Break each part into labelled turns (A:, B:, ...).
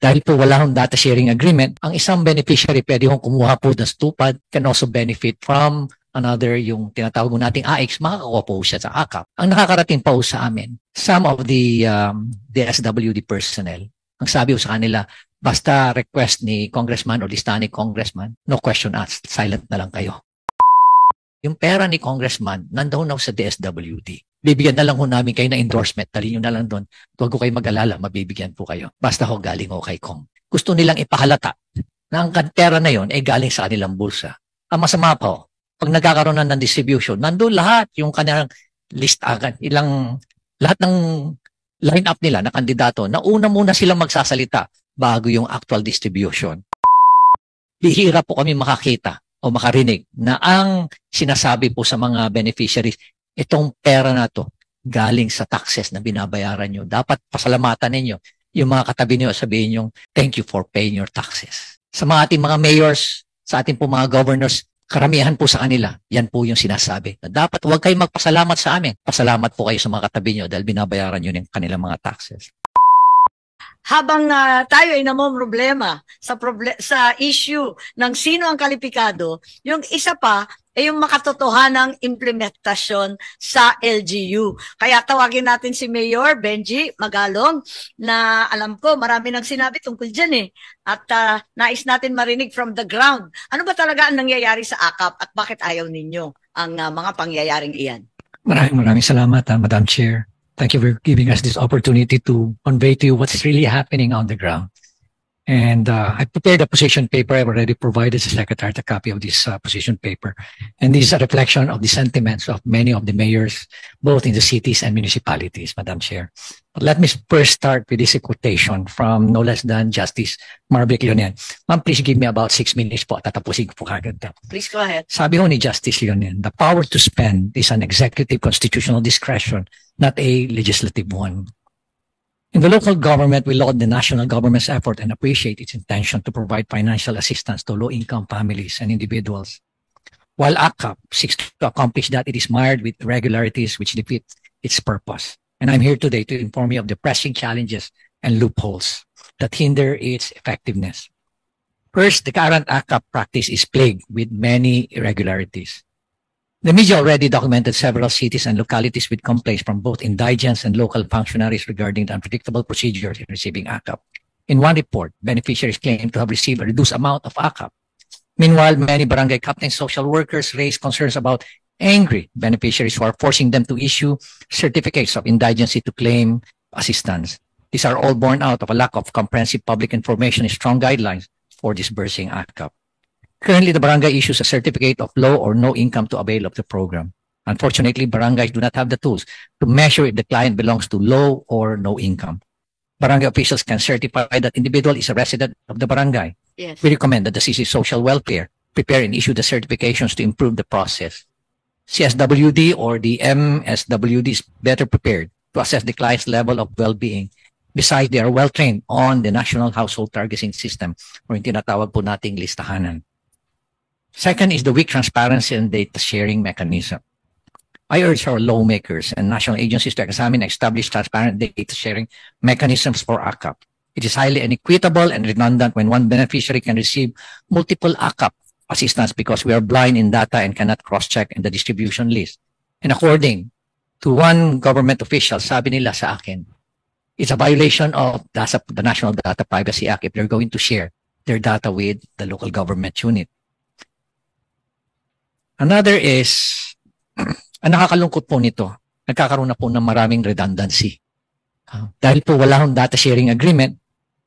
A: Dahil po wala hong data sharing agreement, ang isang beneficiary pwede hong kumuha po ng stupad, can also benefit from another, yung tinatawag mo nating AX, makakakuha po siya sa AKAP. Ang nakakarating pa po sa amin, some of the SWD personnel, ang sabi po sa kanila, basta request ni congressman o lista ni congressman, no question asked, silent na lang kayo. Yung pera ni congressman, nandoon na sa DSWD. Bibigyan na lang ho namin kayo na endorsement. Dali nyo na lang doon. Huwag ko kayo mag-alala, mabibigyan po kayo. Basta ho galing ho kay Kong. Gusto nilang ipahalata na ang pera na yon ay galing sa kanilang bulsa. Ang masama pa ho, pag nagkakaroon na ng distribution, nandoon lahat yung kanilang list agad. Lahat ng line-up nila na kandidato, na una muna silang magsasalita bago yung actual distribution. Bihira po kami makakita o makarinig na ang sinasabi po sa mga beneficiaries, itong pera na to galing sa taxes na binabayaran nyo. Dapat pasalamatan ninyo yung mga katabi nyo, sabihin yung thank you for paying your taxes. Sa mga ating mga mayors, sa ating po mga governors, karamihan po sa kanila, yan po yung sinasabi. Na dapat huwag kayong magpasalamat sa amin. Pasalamat po kayo sa mga katabi nyo dahil binabayaran nyo ng kanilang mga taxes.
B: Habang tayo ay namomroblema sa issue ng sino ang kalipikado, yung isa pa ay yung makatotohanang implementasyon sa LGU. Kaya tawagin natin si Mayor Benji Magalong na alam ko marami nang sinabi tungkol dyan eh. At nais natin marinig from the ground. Ano ba talaga ang nangyayari sa AKAP at bakit ayaw ninyo ang mga pangyayaring iyan?
A: Maraming salamat, Madam Chair. Thank you for giving us this opportunity to convey to you what's really happening on the ground. And I prepared a position paper. I've already provided the Secretary a copy of this position paper. And this is a reflection of the sentiments of many of the mayors, both in the cities and municipalities, Madam Chair. But let me first start with this quotation from no less than Justice Marvick Leonen. Ma'am, please give me about 6 minutes po. Tatapusin ko po kagad.
B: Please go ahead.
A: Sabi ho ni Justice Leonen, the power to spend is an executive constitutional discretion, not a legislative one. In the local government, we laud the national government's effort and appreciate its intention to provide financial assistance to low-income families and individuals. While AKAP seeks to accomplish that, it is mired with irregularities which defeat its purpose. And I'm here today to inform you of the pressing challenges and loopholes that hinder its effectiveness. First, the current AKAP practice is plagued with many irregularities. The media already documented several cities and localities with complaints from both indigents and local functionaries regarding the unpredictable procedures in receiving AKAP. In one report, beneficiaries claimed to have received a reduced amount of AKAP. Meanwhile, many barangay captains, social workers raised concerns about angry beneficiaries who are forcing them to issue certificates of indigency to claim assistance. These are all born out of a lack of comprehensive public information and strong guidelines for disbursing AKAP. Currently, the barangay issues a certificate of low or no income to avail of the program. Unfortunately, barangays do not have the tools to measure if the client belongs to low or no income. Barangay officials can certify that individual is a resident of the barangay.
B: Yes.
A: We recommend that the CC Social Welfare prepare and issue the certifications to improve the process. CSWD or the MSWD is better prepared to assess the client's level of well-being. Besides, they are well-trained on the National Household Targeting System or yung tinatawag po nating listahanan. Second is the weak transparency and data sharing mechanism. I urge our lawmakers and national agencies to examine and establish transparent data sharing mechanisms for AKAP. It is highly inequitable and redundant when one beneficiary can receive multiple AKAP assistance because we are blind in data and cannot cross-check in the distribution list. And according to one government official, sabi nila sa akin, it's a violation of the National Data Privacy Act if they're going to share their data with the local government unit. Another is, ang nakakalungkot po nito, nagkakaroon na po ng maraming redundancy. Dahil po wala hong data sharing agreement,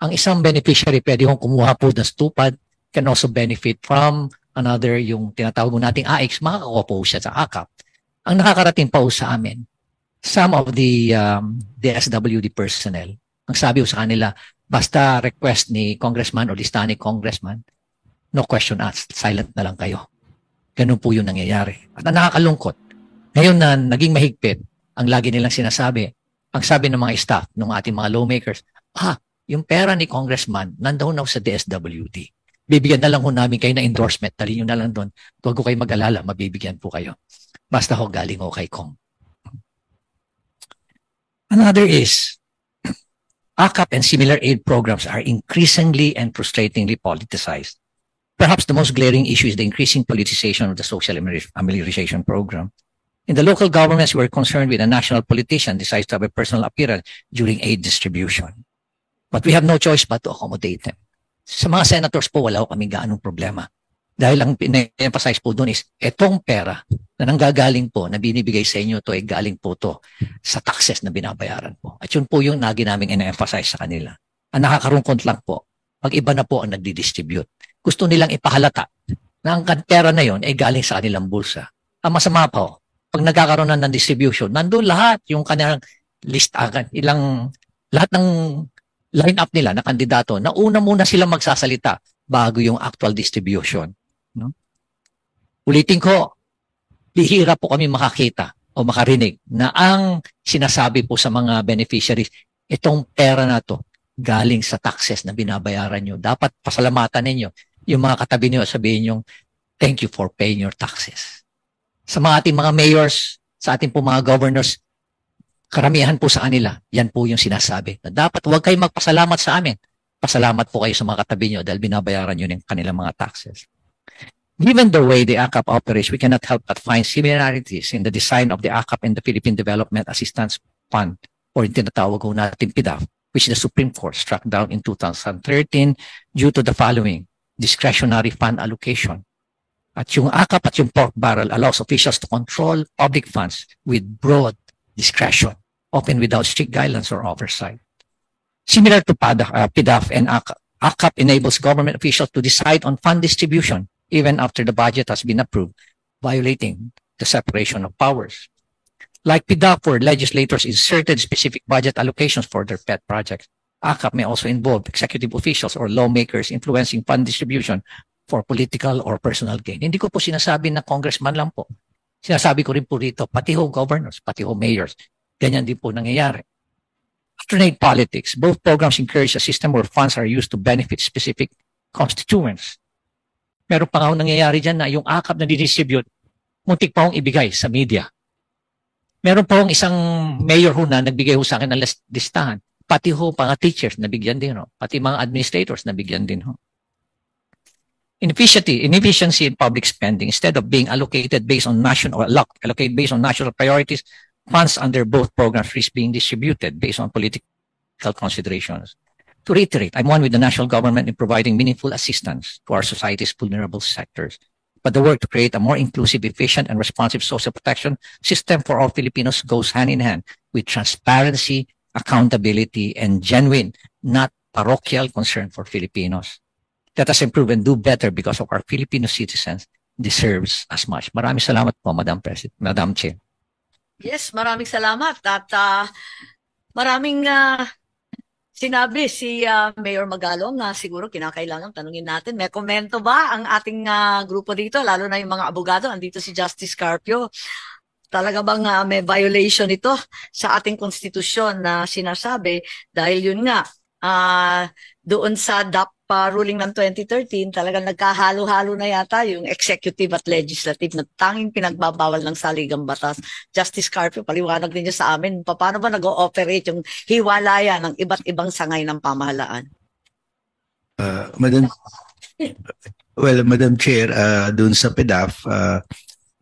A: ang isang beneficiary pwede hong kumuha po ng stupad, can also benefit from another, yung tinatawag mo nating AX, makakakuha po siya sa AKAP. Ang nakakarating pa po sa amin, some of the SWD personnel, ang sabi po sa kanila, basta request ni congressman o lista ni congressman, no question asked, silent na lang kayo. Ganun po yung nangyayari. At ang nakakalungkot, ngayon na naging mahigpit, ang lagi nilang sinasabi, ang sabi ng mga staff, ng ating mga lawmakers, yung pera ni congressman, nandoon na sa DSWD. Bibigyan na lang ho namin kayo na endorsement, dali nyo na lang doon. Huwag ko kayo mag-alala, mabibigyan po kayo. Basta ho galing ho kay Kong. Another is, ACAP and similar aid programs are increasingly and frustratingly politicized. Perhaps the most glaring issue is the increasing politicization of the social amelioration program. In the local governments, we're concerned with a national politician decides to have a personal appearance during aid distribution. But we have no choice but to accommodate them. Sa mga senators po, wala ko kami gaanong problema. Dahil ang pina-emphasize po doon is, etong pera na nanggagaling po, na binibigay sa inyo to, ay galing po to sa taxes na binabayaran po. At yun po yung lagi namin ina-emphasize sa kanila. Ang nakakarungkot lang po, pag iba na po ang nagdi-distribute. Gusto nilang ipahalata na ang pera na yun ay galing sa kanilang bulsa. Ang masama po, pag nagkakaroon na ng distribution, nandun lahat yung kanilang list agad, lahat ng line-up nila na kandidato, na una muna silang magsasalita bago yung actual distribution. No? Ulitin ko, bihira po kami makakita o makarinig na ang sinasabi po sa mga beneficiaries, itong pera na to galing sa taxes na binabayaran nyo. Dapat pasalamatan ninyo yung mga katabi nyo, sabihin yung thank you for paying your taxes. Sa mga ating mga mayors, sa ating po mga governors, karamihan po sa kanila, yan po yung sinasabi. Na dapat huwag kayong magpasalamat sa amin. Pasalamat po kayo sa mga katabi nyo dahil binabayaran nyo ng kanilang mga taxes. Given the way the ACAP operates, we cannot help but find similarities in the design of the ACAP and the Philippine Development Assistance Fund, or yung tinatawag ko natin PDAF, which the Supreme Court struck down in 2013 due to the following: discretionary fund allocation. At yung ACAP at yung pork barrel allows officials to control public funds with broad discretion, often without strict guidelines or oversight. Similar to PDAF and ACAP enables government officials to decide on fund distribution even after the budget has been approved, violating the separation of powers. Like PDAF, where legislators inserted specific budget allocations for their pet projects, ACAP may also involve executive officials or lawmakers influencing fund distribution for political or personal gain. Hindi ko po sinasabi na congressman lang po. Sinasabi ko rin po rito, pati ho governors, pati ho mayors. Ganyan din po nangyayari. Alternate politics. Both programs encourage a system where funds are used to benefit specific constituents. Meron pa nga nangyayari dyan na yung ACAP na didistribute, muntik pa hong ibigay sa media. Meron pa hong isang mayor ho na nagbigay ho sa akin ng listahan. Pati ho mga teachers nabigyan din ho. Pati mga administrators nabigyan din ho. Inefficiency in public spending, instead of being allocated based on national priorities, funds under both programs risk being distributed based on political considerations. To reiterate, I'm one with the national government in providing meaningful assistance to our society's vulnerable sectors. But the work to create a more inclusive, efficient, and responsive social protection system for all Filipinos goes hand in hand with transparency, accountability, and genuine, not parochial concern for Filipinos. Let us improve and do better because of our Filipino citizens deserves as much. Maraming salamat po, Madam Chair.
B: Yes, maraming salamat. At maraming sinabi si Mayor Magalong na siguro kinakailangan tanungin natin. May komento ba ang ating grupo dito, lalo na yung mga abogado? Andito si Justice Carpio. Talaga bang may violation ito sa ating konstitusyon na sinasabi? Dahil yun nga, doon sa DAP ruling ng 2013, talagang nagkahalo-halo na yata yung executive at legislative na tanging pinagbabawal ng saligang batas. Justice Carpio, paliwanag ninyo sa amin, paano ba nag-ooperate yung hiwalayan ng iba't ibang sangay ng pamahalaan?
C: Madam Chair, dun sa PDAF,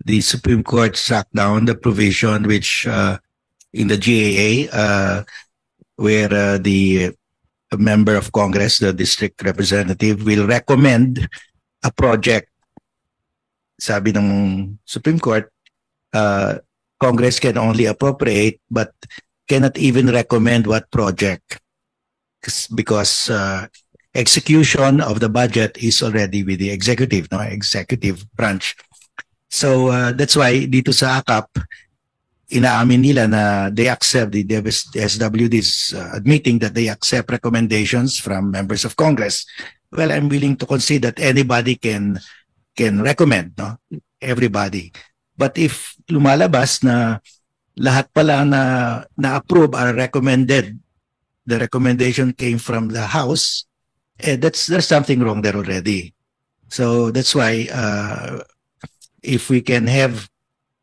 C: the Supreme Court struck down the provision which in the GAA where the a member of Congress, the district representative, will recommend a project. Sabi ng Supreme Court, Congress can only appropriate but cannot even recommend what project because execution of the budget is already with the executive branch. So that's why dito sa ACAP, inaamin nila na they accept, the SWD is admitting that they accept recommendations from members of Congress. Well, I'm willing to concede that anybody can recommend, no? Everybody. But if lumalabas na lahat pala na approve are recommended, the recommendation came from the House, there's something wrong there already. So that's why if we can have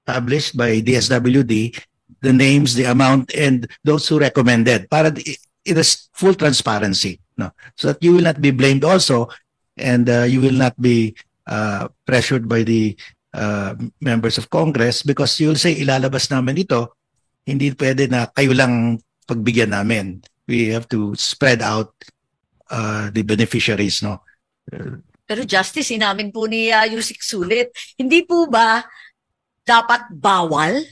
C: published by DSWD, the names, the amount, and those who recommended. Para in a full transparency, no, so that you will not be blamed also, and you will not be pressured by the members of Congress, because you'll say ilalabas namin ito, hindi pwede na kayo lang pagbigyan namin. We have to spread out the beneficiaries, no.
B: Pero Justice, inamin po ni Yusik Sulit, hindi po ba dapat bawal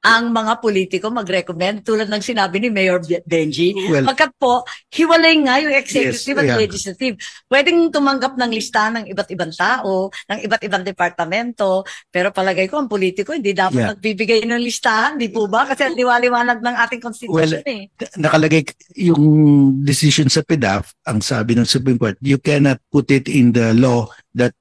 B: ang mga politiko mag-recommend tulad ng sinabi ni Mayor Benji?
C: Well,
B: Pagkat po, hiwalay nga yung executive
C: Yes,
B: at
C: yeah.
B: legislative. Pwedeng tumanggap ng listahan ng iba't ibang tao, ng iba't ibang departamento, pero palagay ko ang politiko hindi dapat
C: Yeah.
B: nagbibigay ng listahan, di po ba? Kasi ang liwaliwanag ng ating constitution
C: nakalagay yung decision sa PDAF, ang sabi ng Supreme Court, you cannot put it in the law that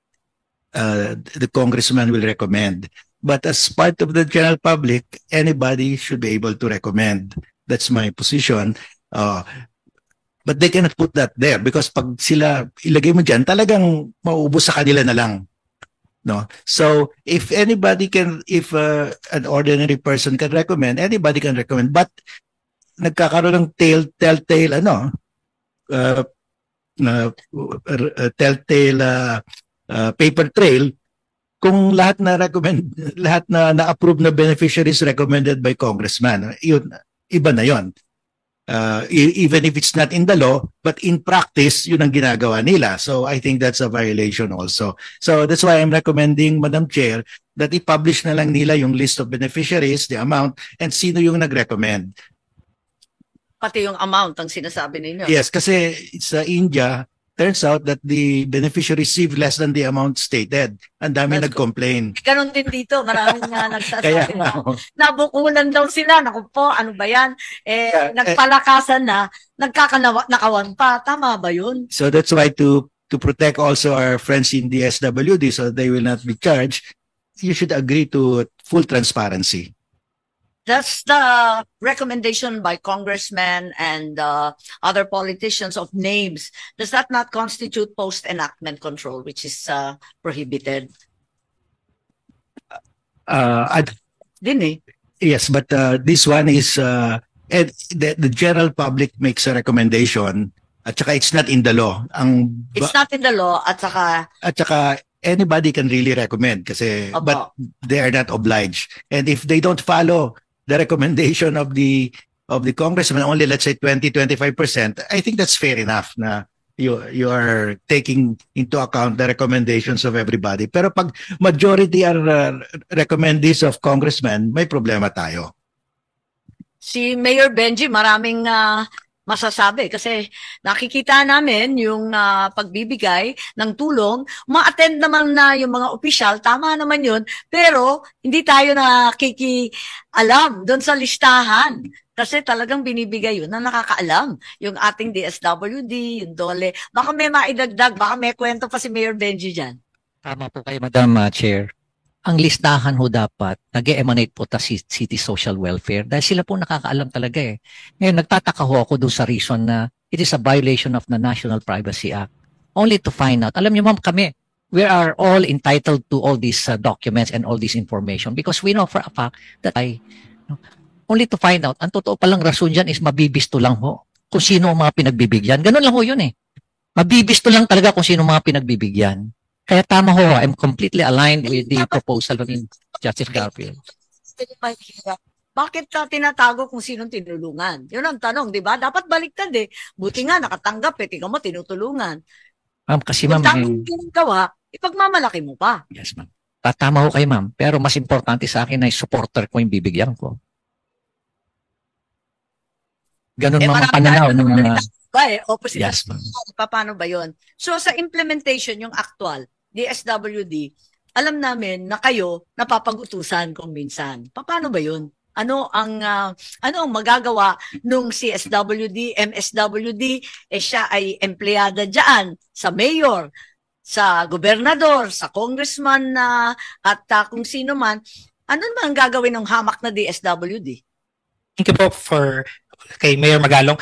C: the congressman will recommend. But as part of the general public, anybody should be able to recommend. That's my position. But they cannot put that there because pag sila ilagay mo dyan, talagang mauubos sa kanila na lang. No? So if anybody can, if an ordinary person can recommend, anybody can recommend. But nagkakaroon ng telltale paper trail kung lahat na na-approve na beneficiaries recommended by congressman. Yun, iba na yun. Even if it's not in the law, but in practice, yun ang ginagawa nila. So I think that's a violation also. So that's why I'm recommending, Madam Chair, that i-publish na lang nila yung list of beneficiaries, the amount, and sino yung nag-recommend.
B: Pati yung amount ang sinasabi ninyo.
C: Yes, kasi sa India, turns out that the beneficiary received less than the amount stated. Ang dami nag-complain.
B: Ganon din dito, maraming nga nagsasabi
C: Kaya,
B: na nabukulan daw sila. Naku po, ano ba yan? Nagpalakasan na, nakawan pa. Tama ba yun?
C: So that's why to protect also our friends in the SWD so they will not be charged, you should agree to full transparency.
B: That's the recommendation by congressmen and other politicians of names. Does that not constitute post-enactment control, which is prohibited? Din eh.
C: Yes, but this one is the general public makes a recommendation at saka it's not in the law.
B: It's not in the law at saka
C: anybody can really recommend kasi
B: Opo.
C: but they are not obliged. And if they don't follow the recommendation of the congressman, only let's say 20-25%, I think that's fair enough na you are taking into account the recommendations of everybody. Pero pag majority are recommendees of congressmen, may problema tayo.
B: si Mayor Benji maraming masasabi kasi nakikita namin yung pagbibigay ng tulong, ma-attend naman na yung mga opisyal, tama naman yun, pero hindi tayo nakikialam doon sa listahan kasi talagang binibigay yun na nakakaalam yung ating DSWD, yung DOLE. Baka may maidagdag, baka may kwento pa si Mayor Benji dyan.
A: Tama po kayo, Madam Chair. Ang listahan ho dapat, nag-emanate po ta City Social Welfare dahil sila po nakakaalam talaga eh. Ngayon, nagtataka ho ako doon sa reason na it is a violation of the National Privacy Act. Only to find out. Alam niyo ma'am, kami, we are all entitled to all these documents and all this information because we know for a fact that only to find out, ang totoo palang rason dyan is mabibisto lang ho kung sino ang mga pinagbibigyan. Ganun lang ho yun eh. Mabibisto lang talaga kung sino ang mga pinagbibigyan. Kaya tama ho, I'm completely aligned with the proposal of Justice Garfield.
B: Bakit tinatago kung sinong tinulungan? Yun ang tanong, di ba? Dapat baliktad eh. Buti nga, nakatanggap eh. Tingnan mo, tinutulungan.
A: Ma'am, kasi
B: Kung
A: ma'am,
B: tamang ginagawa, ipagmamalaki mo pa.
A: yes ma'am. Tama ho kayo ma'am. Pero mas importante sa akin ay supporter ko yung bibigyan ko. Ganun mga pananaw ng mga...
B: Opposite.
A: Yes ma'am.
B: Paano ba yun? So sa implementation, yung actual, DSWD, alam namin na kayo napapag-utusan kung minsan. Paano ba yun? Ano ang magagawa nung CSWD, MSWD, siya ay empleyada diyan sa mayor, sa gobernador, sa congressman at kung sino man. Ano naman ang gagawin ng hamak na DSWD?
D: Thank you po for kay Mayor Magalong.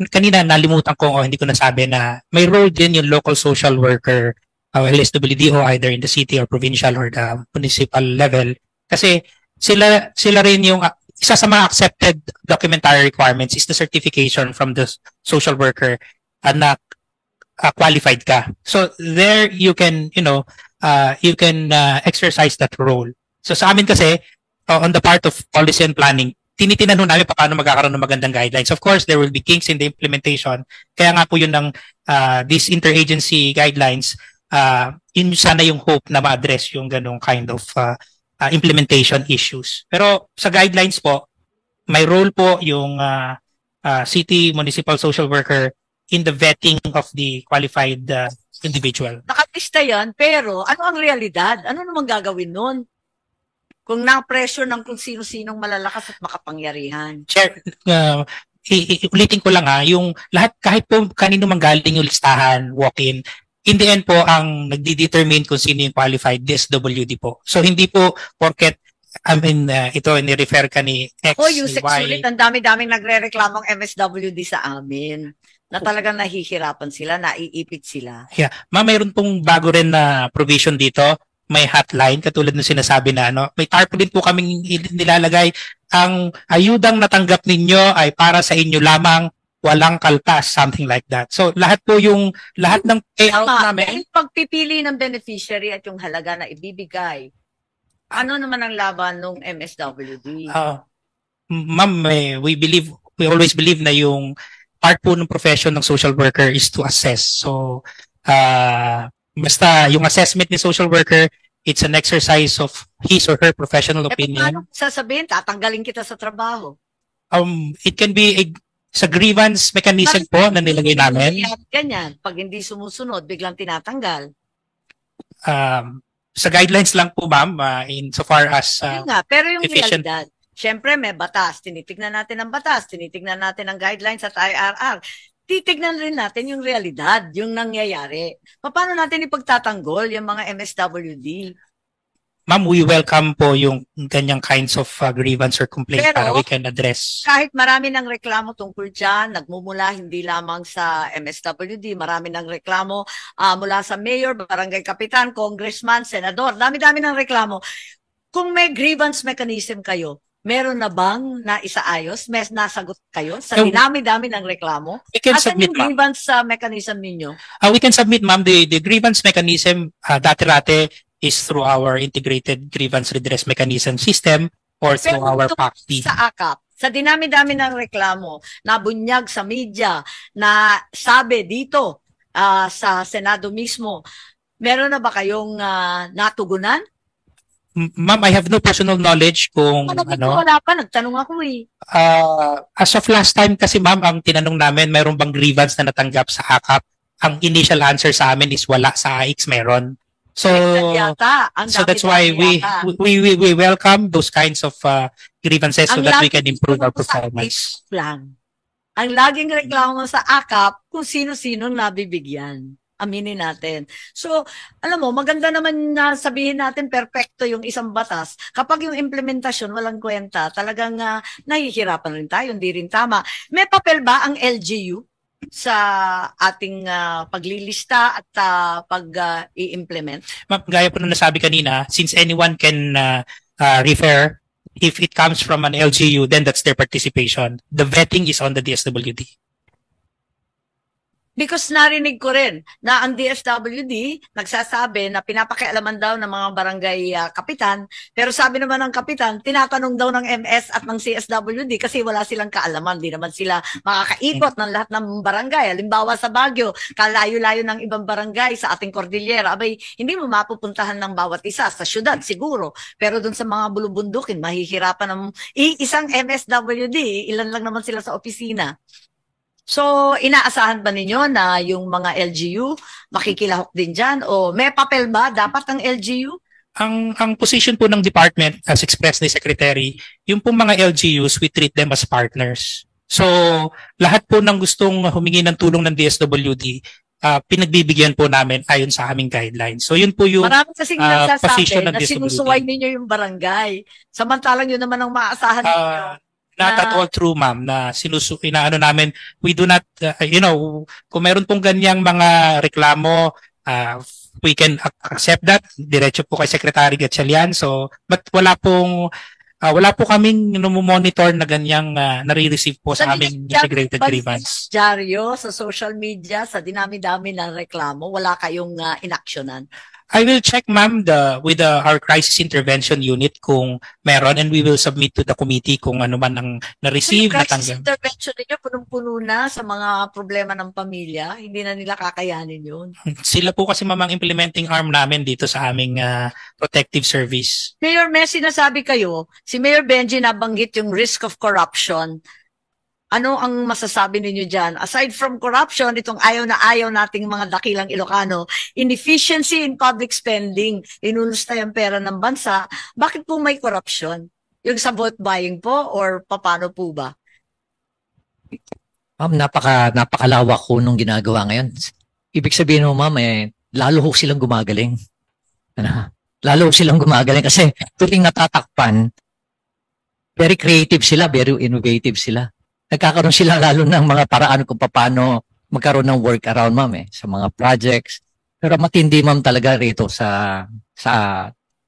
D: Kanina nalimutan ko o hindi ko nasabi na may role din yung local social worker LSWD o either in the city or provincial or the municipal level kasi sila rin yung isa sa mga accepted documentary requirements is the certification from the social worker na qualified ka. So there you can, exercise that role. So sa amin kasi, on the part of policy and planning, tinitinan ho namin paano magkakaroon ng magandang guidelines. Of course, there will be kinks in the implementation. Kaya nga po yun ng these interagency guidelines, yun sana yung hope na ma-address yung ganong kind of implementation issues. Pero sa guidelines po, may role po yung city municipal social worker in the vetting of the qualified individual.
B: Nakapista yan, pero ano ang realidad? Ano naman gagawin nun? Kung na-pressure ng kung sino-sinong malalakas at makapangyarihan.
D: Chair, ulitin ko lang yung lahat, kahit po kanino manggaling yung listahan, walk-in, in the end po, ang nagdi-determine kung sino yung qualified, DSWD po. So, hindi po porket, ito, ni-refer ka ni X,
B: Yung
D: Y.
B: ulit, ang dami-daming nagre-reklamong MSWD sa amin na talagang nahihirapan sila, naiipit sila.
D: Yeah. Mayroon pong bago rin na provision dito. May hotline, katulad ng sinasabi na may tarpaulin po kaming nilalagay. Ang ayudang natanggap ninyo ay para sa inyo lamang, walang kaltas, something like that. So, lahat ng payout namin.
B: Yung pagpipili ng beneficiary at yung halaga na ibibigay, ano naman ang laban ng MSWD?
D: Ma'am, we always believe na yung part po ng profession ng social worker is to assess. So, basta yung assessment ni social worker, it's an exercise of his or her professional opinion.
B: Paano sasabihin, tatanggalin kita sa trabaho?
D: It can be sa grievance mechanism po na nilagay namin.
B: Ganyan, pag hindi sumusunod, biglang tinatanggal.
D: Sa guidelines lang po, ma'am, insofar as
B: pero yung
D: efficient.
B: realidad, syempre may batas, tinitignan natin ang batas, tinitignan natin ang guidelines at IRR. Titignan rin natin yung realidad, yung nangyayari. Paano natin ipagtatanggol yung mga MSWD?
D: Ma'am, we welcome po yung ganyang kinds of grievance or complaint
B: Pero,
D: para we can address.
B: Kahit marami ng reklamo tungkol dyan, nagmumula hindi lamang sa MSWD, marami ng reklamo mula sa mayor, barangay kapitan, congressman, senador, dami-dami ng reklamo. Kung may grievance mechanism kayo, meron na bang naisaayos? May nasagot kayo sa dinami-dami ng reklamo?
D: We can
B: At
D: submit,
B: yung grievance mechanism ninyo?
D: We can submit, ma'am, the grievance mechanism dati-rate is through our integrated grievance redress mechanism system or through our PACT.
B: Sa AKAP, sa dinami-dami ng reklamo, nabunyag sa media, na sabi dito sa Senado mismo, meron na ba kayong natugunan?
D: Ma'am, I have no personal knowledge kung
B: Wala pa, nagtanong ako eh.
D: As of last time kasi, ma'am, ang tinanong namin, mayroon bang grievance na natanggap sa AKAP? Ang initial answer sa amin is wala, sa AX meron. So that's why we welcome those kinds of grievances so that we can improve our performance.
B: Ang laging reklamo sa AKAP kung sino-sino nabibigyan. Aminin natin. So, alam mo, maganda naman na sabihin natin perfecto yung isang batas. Kapag yung implementasyon walang kwenta, talagang nahihirapan rin tayo, hindi rin tama. May papel ba ang LGU sa ating paglilista at pag-i-implement?
D: Gaya po na nasabi kanina, since anyone can refer, if it comes from an LGU, then that's their participation. The vetting is on the DSWD.
B: Because narinig ko rin na ang DSWD nagsasabi na pinapakialaman daw ng mga barangay kapitan, pero sabi naman ng kapitan, tinatanong daw ng MS at ng CSWD kasi wala silang kaalaman, di naman sila makakaikot ng lahat ng barangay. Halimbawa sa Baguio, kalayo-layo ng ibang barangay sa ating Cordillera, abay, hindi mo mapupuntahan ng bawat isa sa syudad siguro, pero dun sa mga bulubundukin, mahihirapan ng isang MSWD, ilan lang naman sila sa opisina. So, inaasahan ba ninyo na yung mga LGU makikilahok din dyan? O may papel ba dapat ang LGU?
D: Ang position po ng department, as expressed ni Secretary, yung pong mga LGUs, we treat them as partners. So, lahat po ng gustong humingi ng tulong ng DSWD, pinagbibigyan po namin ayon sa aming guidelines. So, yun po yung
B: marami kasing nagsasabi
D: ng
B: na sinusuway ninyo yung barangay. Samantalang yun naman ang maaasahan ninyo.
D: Not at all true, ma'am, na inaano namin, we do not, kung meron pong ganyang mga reklamo, we can accept that. Diretso po kay Secretary Gatchalian. So, but wala pong Wala po kaming monitor na ganyang nare-receive po sa aming integrated grievance.
B: Diaryo, sa social media, sa dinami-dami ng reklamo, wala kayong inaksyonan?
D: I will check, ma'am, with our crisis intervention unit kung meron, and we will submit to the committee kung ano man ang na-receive,
B: Yung crisis
D: natanggap.
B: intervention ninyo, punong-puno na sa mga problema ng pamilya. Hindi na nila kakayanin yun.
D: Sila po kasi, ma'am, ang implementing arm namin dito sa aming protective service.
B: Mayor, may sinasabi kayo, si Mayor Benji nabanggit yung risk of corruption. Ano ang masasabi ninyo dyan? Aside from corruption, itong ayaw na ayaw nating mga dakilang Ilocano, inefficiency in public spending, inulusta yung pera ng bansa, bakit po may corruption? Yung sa vote buying po or paano po ba?
A: Ma'am, napakalawak ko nung ginagawa ngayon. Ibig sabihin mo, ma'am, lalo ho silang gumagaling. Ano? Lalo ho silang gumagaling kasi tuwing natatakpan, very creative sila, very innovative sila. Nagkakaroon sila lalo ng mga paraan kung paano magkaroon ng workaround, ma'am, sa mga projects. Pero matindi, ma'am, talaga rito sa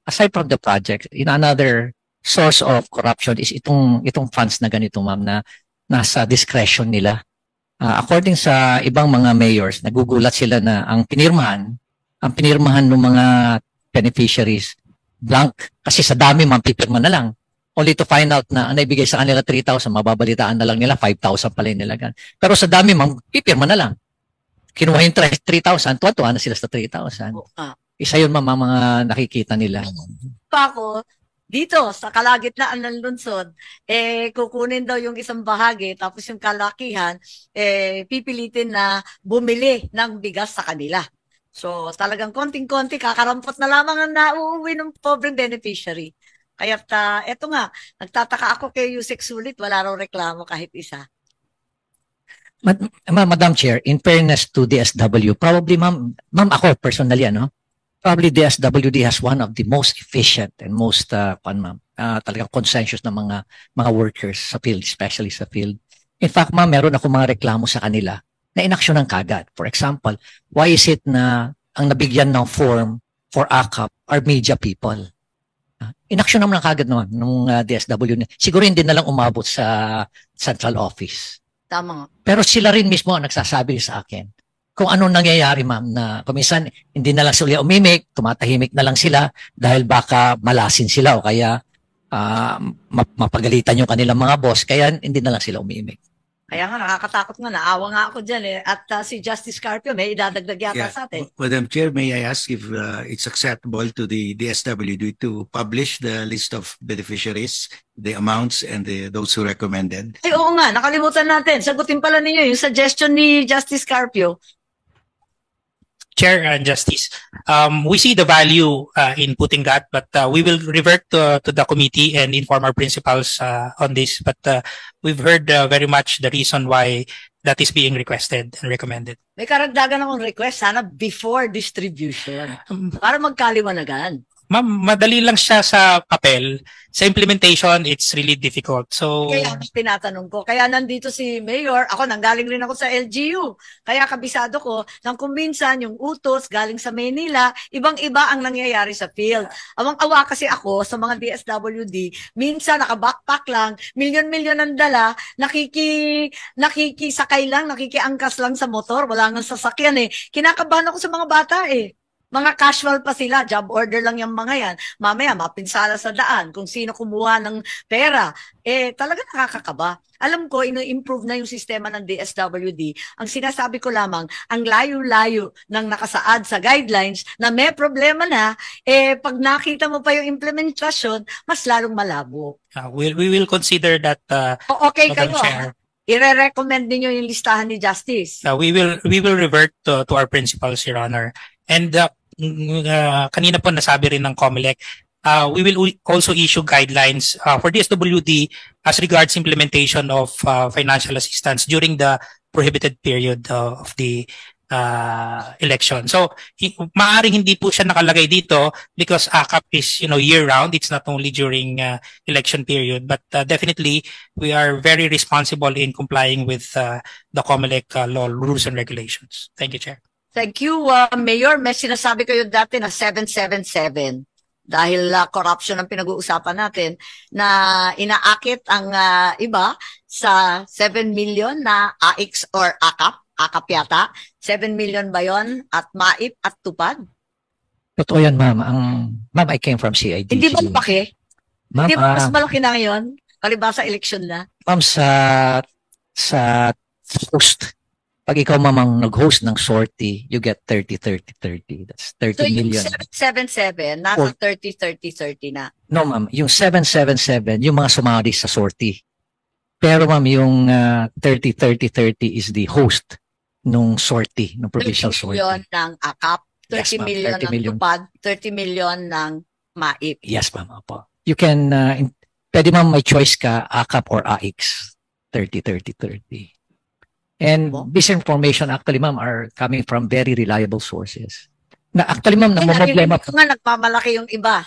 A: aside from the project, in another source of corruption is itong funds na ganito, ma'am, na nasa discretion nila. According sa ibang mga mayors, nagugulat sila na ang pinirmahan ng mga beneficiaries blank kasi sa dami, ma'am, pipirma na lang. Only to find out na ang naibigay sa kanila 3,000, mababalitaan na lang nila 5,000 pala yung nilagan. Pero sa dami, ma'am, pipirma na lang. Kinuha yung 3,000, tuwa-tuwa na sila sa 3,000. Isa yun, ma'am, mga nakikita nila.
B: Pa ako, dito sa kalagitnaan ng lungsod, kukunin daw yung isang bahagi, tapos yung kalakihan, pipilitin na bumili ng bigas sa kanila. So talagang konting-konti, kakarampot na lamang ang nauuwi ng pobreng beneficiary. Kaya eto nga, nagtataka ako kay Yusek Sulit, wala raw reklamo kahit isa.
A: Madam Chair, in fairness to DSW, probably, ma'am ako personally, probably DSWD has one of the most efficient and most talagang conscientious na mga workers sa field, especially sa field. In fact, ma'am, meron ako mga reklamo sa kanila na inaksyonan kagad. For example, why is it na ang nabigyan ng form for AKAP are media people? Inaksyon naman kagad naman nung DSW. Siguro hindi na lang umabot sa central office.
B: Tama.
A: Pero sila rin mismo ang nagsasabi sa akin kung anong nangyayari, ma'am, na kuminsan hindi na lang sila umimik, tumatahimik na lang sila dahil baka malasin sila o kaya mapagalitan yung kanilang mga boss, kaya hindi na lang sila umimik.
B: Kaya nga, nakakatakot nga. Naawa nga ako dyan At si Justice Carpio, may idadagdag yata sa atin.
C: Madam Chair, may I ask if it's acceptable to the DSWD to publish the list of beneficiaries, the amounts, and those who recommended?
B: Ay, oo nga, nakalimutan natin. Sagutin pala ninyo yung suggestion ni Justice Carpio.
D: Chair and Justice, we see the value in putting that, but we will revert to the committee and inform our principals on this. But we've heard very much the reason why that is being requested and recommended.
B: May karagdagan akong request, sana before distribution. Para magkaliwanagan.
D: Ma'am, madali lang siya sa papel. Sa implementation, it's really difficult. So,
B: kaya tinatanong ko. Kaya nandito si Mayor, ako nanggaling rin ako sa LGU. Kaya kabisado ko nang kung minsan yung utos galing sa Manila, ibang-iba ang nangyayari sa field. Awang-awa kasi ako sa mga DSWD, minsan naka-backpack lang, milyon-milyon ang dala, nakikisakay lang, nakikiangkas lang sa motor, wala nang sasakyan Kinakabahan ako sa mga bata Mga casual pa sila, job order lang yung mga yan. Mamaya, mapinsala sa daan kung sino kumuha ng pera. Talaga nakakakaba. Alam ko, ino-improve na yung sistema ng DSWD. Ang sinasabi ko lamang, ang layo-layo ng nakasaad sa guidelines na may problema na, pag nakita mo pa yung implementasyon, mas lalong malabo.
D: we will consider that,
B: okay
D: Madam
B: kayo.
D: Chair.
B: I-recommend niyo yung listahan ni Justice.
D: We will revert to our principals, Your Honor. And kanina po nasabi rin ng COMELEC, we will also issue guidelines for DSWD as regards implementation of financial assistance during the prohibited period of the election. So, maaring hindi po siya nakalagay dito because AKAP is, year-round. It's not only during election period, but definitely we are very responsible in complying with the COMELEC law, rules, and regulations. Thank you, Chair.
B: Thank you, Mayor. May sinasabi kayo dati na 777. dahil corruption ang pinag-uusapan natin, na inaakit ang iba sa 7 million na AIX or AKAP yata. 7 million ba yon? At MAIP at tupad?
A: Totoo yan, ma'am. Ma'am, I came from CIDG.
B: Hindi ba malaki?
A: Ma'am,
B: Hindi ba mas malaki na ngayon? Kalibasa election na.
A: ma'am, sa host, pag ikaw mamang nag-host ng sortie, you get 30-30-30. That's 30
B: So yung
A: million.
B: 777, nasa 30-30-30 na.
A: No, ma'am. Yung 777, yung mga sumali sa sortie. Pero ma'am, yung 30-30-30 is the host nung sortie, nung provincial
B: 30
A: sortie.
B: million ng AKAP, 30
A: Yes, ma'am.
B: million
A: 30
B: ng
A: million.
B: tupad, 30 million ng MAIP.
A: Yes, ma'am. Opo. You can, pwede ma'am may choice ka, AKAP or AIX. 30-30-30. And
B: Opo.
A: this information actually, ma'am, are coming from very reliable sources. Na actually, ma'am,
B: Ay,
A: namumblema
B: narinig ko nga nagmamalaki yung iba.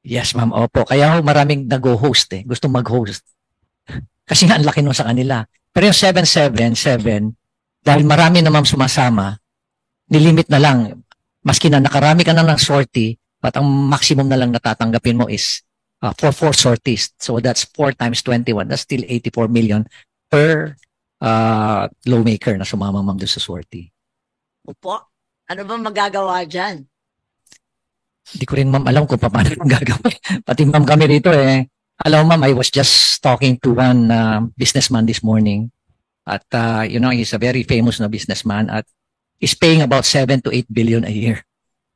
A: Yes, ma'am. Opo. Kaya ho, maraming nag-host eh. Gusto mag-host. Kasi nga, ang laki nun sa kanila. Pero yung 777, dahil marami na ma'am sumasama, nilimit na lang. Maski na nakarami ka na ng sortie, but ang maximum na lang natatanggapin mo is for 4 sorties. So that's 4 times 21. That's still 84 million per lawmaker na sumama ma'am doon sa sortie.
B: Opo. Ano ba magagawa dyan?
A: Hindi ko rin ma'am alam kung paano yung gagawin. Pati ma'am kami rito eh. Alam mo ma'am, I was just talking to one businessman this morning. At he's a very famous na businessman at is paying about 7 to 8 billion a year.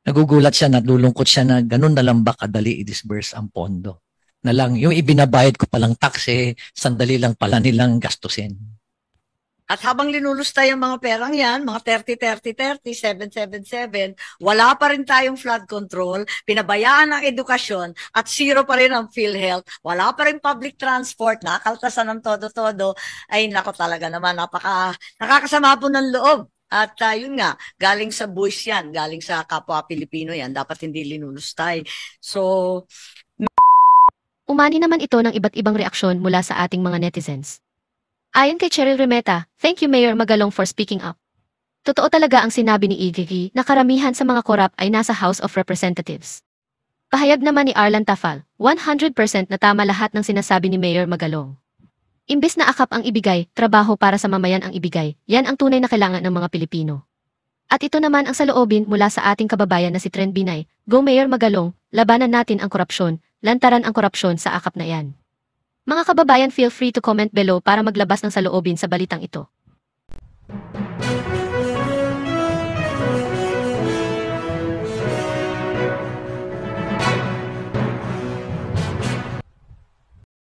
A: Nagugulat siya, nalulungkot siya na ganun na lang ba kadali i-disburse ang pondo. Na lang, yung ibinabayad ko palang tax sandali lang pala nilang gastusin.
B: At habang linulusta yung mga perang yan, mga 30-30-30, 777, wala pa rin tayong flood control, pinabayaan ang edukasyon, at zero pa rin ang PhilHealth, wala pa rin public transport, nakaltasan ng todo-todo, ay nako talaga naman, nakakasama po ng loob. At yun nga, galing sa buwis yan, galing sa kapwa Pilipino yan, dapat hindi linulustay. So,
E: Umani naman ito ng iba't ibang reaksyon mula sa ating mga netizens. Ayon kay Cheryl Remeta, thank you Mayor Magalong for speaking up. Totoo talaga ang sinabi ni Igigi na karamihan sa mga korap ay nasa House of Representatives. Pahayag naman ni Arlan Tafal, 100% na tama lahat ng sinasabi ni Mayor Magalong. Imbes na akap ang ibigay, trabaho para sa mamayan ang ibigay, yan ang tunay na kailangan ng mga Pilipino. At ito naman ang saloobin mula sa ating kababayan na si Tren Binay, Go Mayor Magalong, labanan natin ang korupsyon, lantaran ang korupsyon sa akap na yan. Mga kababayan, feel free to comment below para maglabas ng saloobin sa balitang ito.